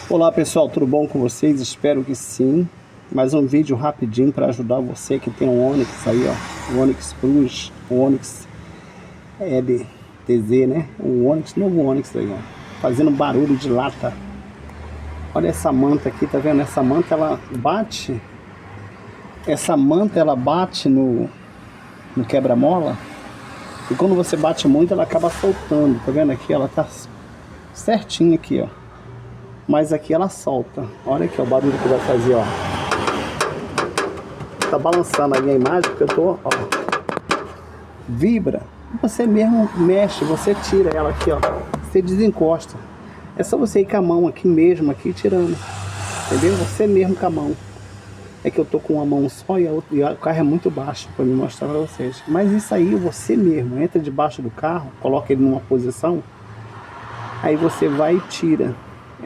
Olá pessoal, tudo bom com vocês? Espero que sim. Mais um vídeo rapidinho para ajudar você que tem um Onix aí, ó. O Onix Plus, o Onix LTZ, né? O Onix, novo Onix aí, ó. Fazendo barulho de lata. Olha essa manta aqui, tá vendo? Essa manta ela bate. Essa manta ela bate no quebra-mola. E quando você bate muito, ela acaba soltando. Tá vendo aqui? Ela tá certinho aqui, ó. Mas aqui ela solta. Olha aqui ó, o barulho que vai fazer, ó. Tá balançando ali a imagem que eu tô, ó. Vibra. Você mesmo mexe, você tira ela aqui, ó. Você desencosta. É só você ir com a mão aqui mesmo, aqui tirando. Entendeu? Você mesmo com a mão. É que eu tô com uma mão só e o carro é muito baixo para me mostrar para vocês. Mas isso aí você mesmo entra debaixo do carro, coloca ele numa posição. Aí você vai e tira.